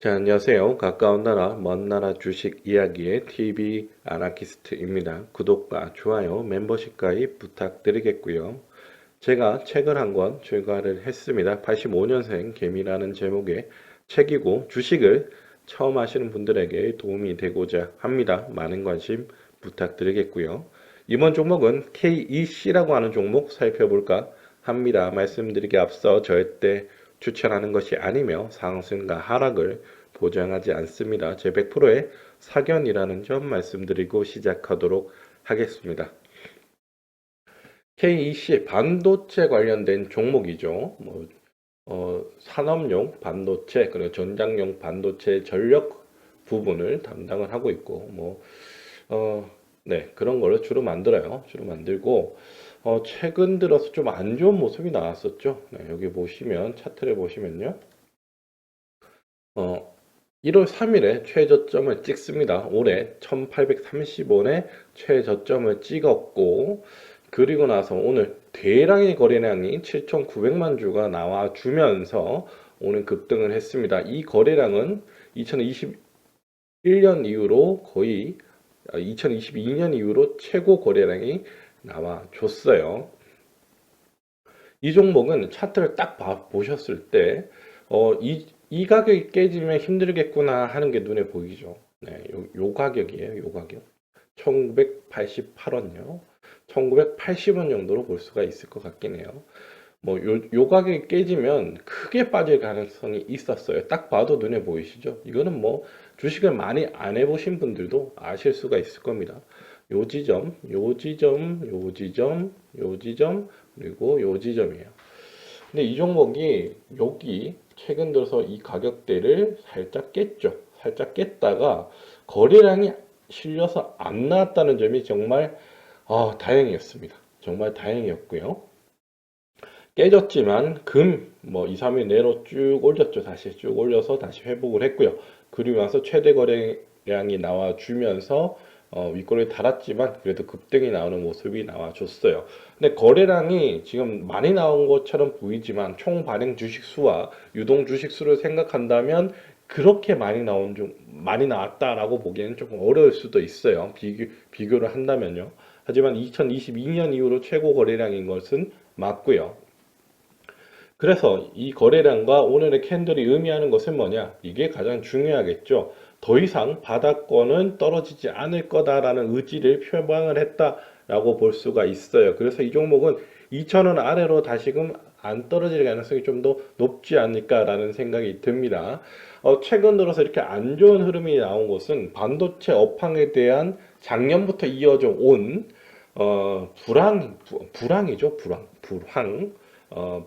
자, 안녕하세요. 가까운 나라, 먼 나라 주식 이야기의 TV 아나키스트입니다. 구독과 좋아요, 멤버십 가입 부탁드리겠고요. 제가 책을 한 권 출간을 했습니다. 85년생 개미라는 제목의 책이고 주식을 처음 하시는 분들에게 도움이 되고자 합니다. 많은 관심 부탁드리겠고요. 이번 종목은 KEC라고 하는 종목 살펴볼까 합니다. 말씀드리기 앞서 절대 추천하는 것이 아니며 상승과 하락을 보장하지 않습니다. 제 100%의 사견이라는 점 말씀드리고 시작하도록 하겠습니다. KEC 반도체 관련된 종목이죠. 산업용 반도체 그리고 전장용 반도체 전력 부분을 담당을 하고 있고 네, 그런 거를 주로 만들어요. 주로 만들고 최근 들어서 좀 안 좋은 모습이 나왔었죠. 네, 여기 보시면 차트를 보시면요. 1월 3일에 최저점을 찍습니다. 올해 1830원에 최저점을 찍었고 그리고 나서 오늘 대량의 거래량이 7,900만 주가 나와주면서 오늘 급등을 했습니다. 이 거래량은 2021년 이후로 거의 2022년 이후로 최고 거래량이 나와줬어요. 이 종목은 차트를 딱 보셨을 때, 이 가격이 깨지면 힘들겠구나 하는 게 눈에 보이죠. 네, 요 가격이에요, 요 가격. 1988원요. 1980원 정도로 볼 수가 있을 것 같긴 해요. 요 가격이 깨지면 크게 빠질 가능성이 있었어요. 딱 봐도 눈에 보이시죠? 이거는 주식을 많이 안 해보신 분들도 아실 수가 있을 겁니다. 요 지점, 요 지점, 요 지점, 요 지점, 그리고 요 지점이에요. 근데 이 종목이 여기 최근 들어서 이 가격대를 살짝 깼죠. 살짝 깼다가 거래량이 실려서 안 나왔다는 점이 정말 다행이었습니다. 정말 다행이었고요. 깨졌지만 2, 3일 내로 쭉 올렸죠. 다시 쭉 올려서 다시 회복을 했고요. 그리고 나서 최대 거래량이 나와주면서 윗꼬리를 달았지만 그래도 급등이 나오는 모습이 나와줬어요. 근데 거래량이 지금 많이 나온 것처럼 보이지만 총 발행 주식 수와 유동 주식 수를 생각한다면 그렇게 많이 나왔다라고 보기에는 조금 어려울 수도 있어요. 비교를 한다면요. 하지만 2022년 이후로 최고 거래량인 것은 맞고요. 그래서 이 거래량과 오늘의 캔들이 의미하는 것은 뭐냐? 이게 가장 중요하겠죠. 더 이상 바닥권은 떨어지지 않을 거다라는 의지를 표방을 했다라고 볼 수가 있어요. 그래서 이 종목은 2,000원 아래로 다시금 안 떨어질 가능성이 좀 더 높지 않을까라는 생각이 듭니다. 최근 들어서 이렇게 안 좋은 흐름이 나온 것은 반도체 업황에 대한 작년부터 이어져 온 불황이죠. 불황.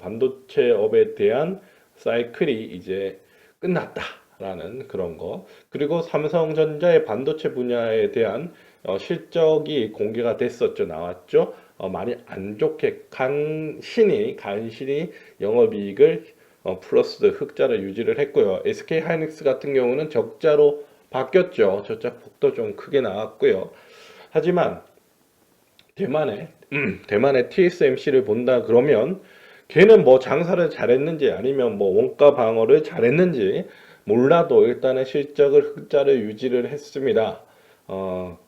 반도체업에 대한 사이클이 이제 끝났다라는 그런 거. 그리고 삼성전자의 반도체 분야에 대한 실적이 공개가 됐었죠. 나왔죠. 많이 안 좋게 간신히 영업이익을 플러스 흑자를 유지를 했고요. SK 하이닉스 같은 경우는 적자로 바뀌었죠. 적자 폭도 좀 크게 나왔고요. 하지만 대만의 TSMC를 본다 그러면 걔는 장사를 잘했는지 아니면 원가 방어를 잘했는지 몰라도 일단은 실적을 흑자를 유지를 했습니다.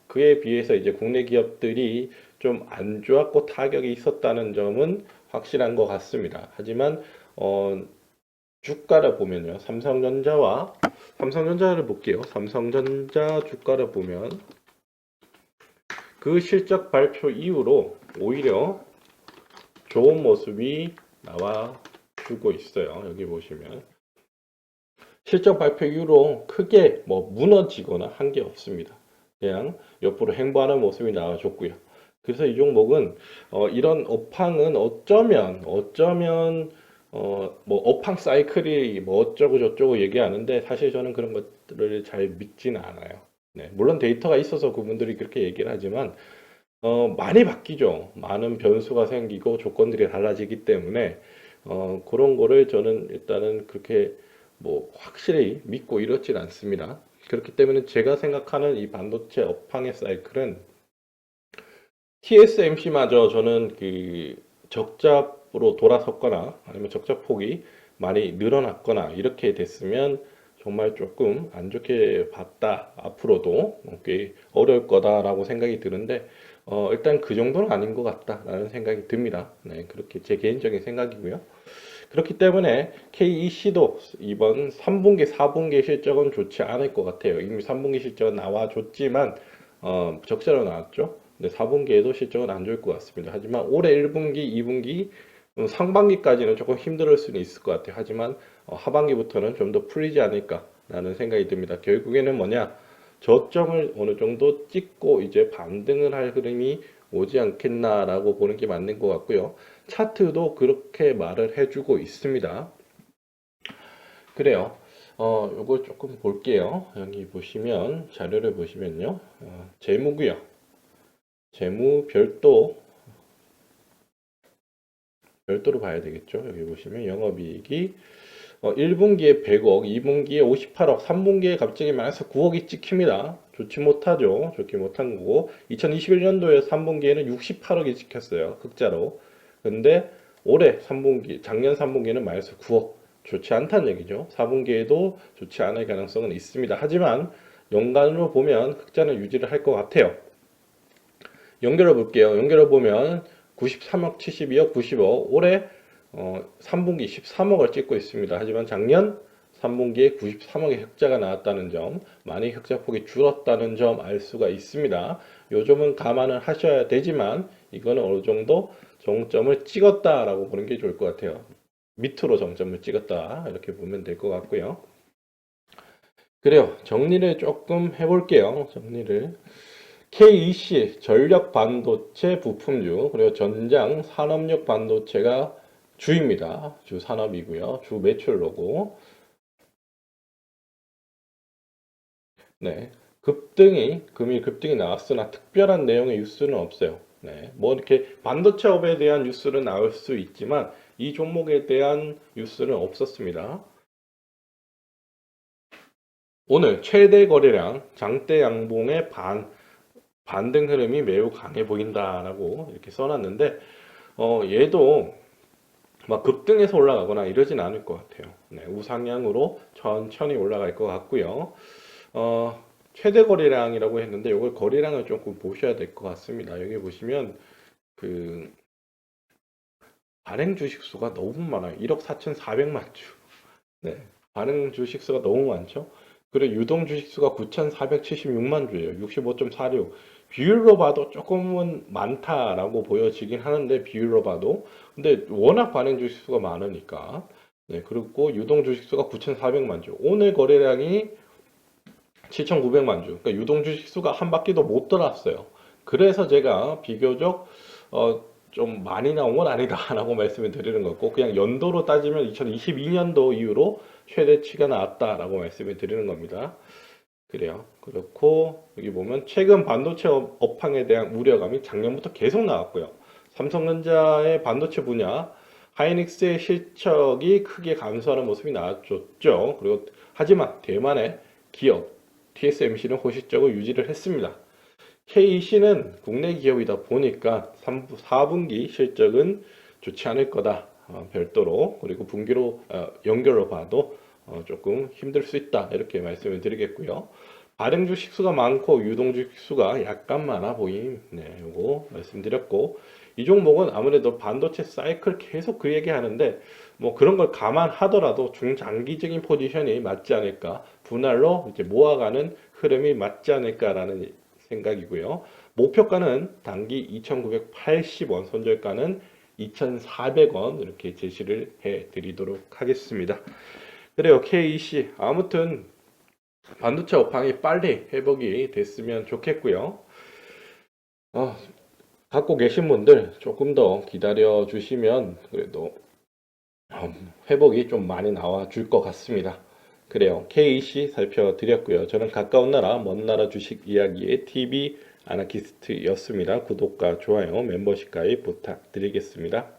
그에 비해서 이제 국내 기업들이 좀 안 좋았고 타격이 있었다는 점은 확실한 것 같습니다. 하지만 주가를 보면요. 삼성전자를 볼게요. 삼성전자 주가를 보면 그 실적 발표 이후로 오히려 좋은 모습이 나와주고 있어요. 여기 보시면 실적 발표 이후로 크게 무너지거나 한 게 없습니다. 그냥 옆으로 행보하는 모습이 나와줬고요. 그래서 이 종목은 이런 업황은 어쩌면 업황 사이클이 어쩌고 저쩌고 얘기하는데 사실 저는 그런 것들을 잘 믿지는 않아요. 네, 물론 데이터가 있어서 그분들이 그렇게 얘기를 하지만 많이 바뀌죠. 많은 변수가 생기고 조건들이 달라지기 때문에 그런 거를 저는 일단은 그렇게 확실히 믿고 이렇진 않습니다. 그렇기 때문에 제가 생각하는 이 반도체 업황의 사이클은 TSMC마저 저는 그 적자로 돌아섰거나 아니면 적자 폭이 많이 늘어났거나 이렇게 됐으면 정말 조금 안 좋게 봤다. 앞으로도 꽤 어려울 거다라고 생각이 드는데 일단 그 정도는 아닌 것 같다라는 생각이 듭니다. 네, 그렇게 제 개인적인 생각이고요. 그렇기 때문에 KEC도 이번 3분기, 4분기 실적은 좋지 않을 것 같아요. 이미 3분기 실적은 나와줬지만 적자로 나왔죠. 근데 4분기에도 실적은 안 좋을 것 같습니다. 하지만 올해 1분기, 2분기, 상반기까지는 조금 힘들 수는 있을 것 같아요. 하지만 하반기부터는 좀 더 풀리지 않을까라는 생각이 듭니다. 결국에는 뭐냐? 저점을 어느 정도 찍고 이제 반등을 할 흐름이 오지 않겠나라고 보는 게 맞는 것 같고요. 차트도 그렇게 말을 해주고 있습니다. 그래요. 요거 조금 볼게요. 여기 보시면, 자료를 보시면요. 재무고요. 재무 별도로 봐야 되겠죠. 여기 보시면 영업이익이 1분기에 100억, 2분기에 58억, 3분기에 갑자기 마이너스 9억이 찍힙니다. 좋지 못하죠. 좋게 못한 거고 2021년도에 3분기에는 68억이 찍혔어요. 흑자로. 근데 올해 3분기, 작년 3분기에는 마이너스 9억. 좋지 않다는 얘기죠. 4분기에도 좋지 않을 가능성은 있습니다. 하지만 연간으로 보면 흑자는 유지를 할 것 같아요. 연결해 볼게요. 연결해 보면 93억, 72억, 90억. 올해 3분기 13억을 찍고 있습니다. 하지만 작년 3분기에 93억의 흑자가 나왔다는 점, 많이 흑자폭이 줄었다는 점 알 수가 있습니다. 요 점은 감안을 하셔야 되지만 이거는 어느 정도 정점을 찍었다라고 보는 게 좋을 것 같아요. 밑으로 정점을 찍었다 이렇게 보면 될 것 같고요. 그래요. 정리를 조금 해볼게요. 정리를. KEC 전력 반도체 부품주 그리고 전장 산업용 반도체가 주입니다. 주 산업이고요. 주 매출로고. 네. 금일 급등이 나왔으나 특별한 내용의 뉴스는 없어요. 네. 뭐 이렇게 반도체업에 대한 뉴스는 나올 수 있지만 이 종목에 대한 뉴스는 없었습니다. 오늘 최대 거래량 장대 양봉의 반등 흐름이 매우 강해 보인다라고 이렇게 써놨는데 얘도 막 급등해서 올라가거나 이러진 않을 것 같아요. 네, 우상향으로 천천히 올라갈 것 같고요. 최대 거래량이라고 했는데 이걸 거래량을 조금 보셔야 될 것 같습니다. 여기 보시면 그 발행 주식수가 너무 많아요. 1억 4,400만 주. 네, 발행 주식수가 너무 많죠. 그리고 유동 주식수가 9,476만 주예요. 65.46. 비율로 봐도 조금은 많다라고 보여지긴 하는데 비율로 봐도 근데 워낙 발행 주식수가 많으니까 네, 그리고 유동 주식수가 9,400만 주. 오늘 거래량이 7,900만 주. 그러니까 유동 주식수가 한 바퀴도 못 돌았어요. 그래서 제가 비교적 좀 많이 나온 건 아니다라고 말씀을 드리는 거고 그냥 연도로 따지면 2022년도 이후로 최대치가 나왔다라고 말씀을 드리는 겁니다. 그래요. 그렇고 여기 보면 최근 반도체 업황에 대한 우려감이 작년부터 계속 나왔고요. 삼성전자의 반도체 분야 하이닉스의 실적이 크게 감소하는 모습이 나왔죠. 그리고 하지만 대만의 기업 TSMC는 호실적을 유지를 했습니다. KEC는 국내 기업이다 보니까 4분기 실적은 좋지 않을 거다. 별도로 그리고 분기로 연결로 봐도 조금 힘들 수 있다 이렇게 말씀을 드리겠고요. 발행 주식수가 많고 유동 주식수가 약간 많아 보임. 네, 요거 말씀드렸고 이 종목은 아무래도 반도체 사이클 계속 그 얘기 하는데 뭐 그런 걸 감안하더라도 중장기적인 포지션이 맞지 않을까 분할로 이제 모아가는 흐름이 맞지 않을까라는 생각이고요. 목표가는 단기 2,980원, 손절가는 2,400원 이렇게 제시를 해 드리도록 하겠습니다. 그래요. KEC 아무튼 반도체 업황이 빨리 회복이 됐으면 좋겠고요. 갖고 계신 분들 조금 더 기다려 주시면 그래도 회복이 좀 많이 나와 줄 것 같습니다. 그래요. KEC 살펴드렸고요. 저는 가까운 나라, 먼 나라 주식 이야기의 TV 아나키스트였습니다. 구독과 좋아요, 멤버십 가입 부탁드리겠습니다.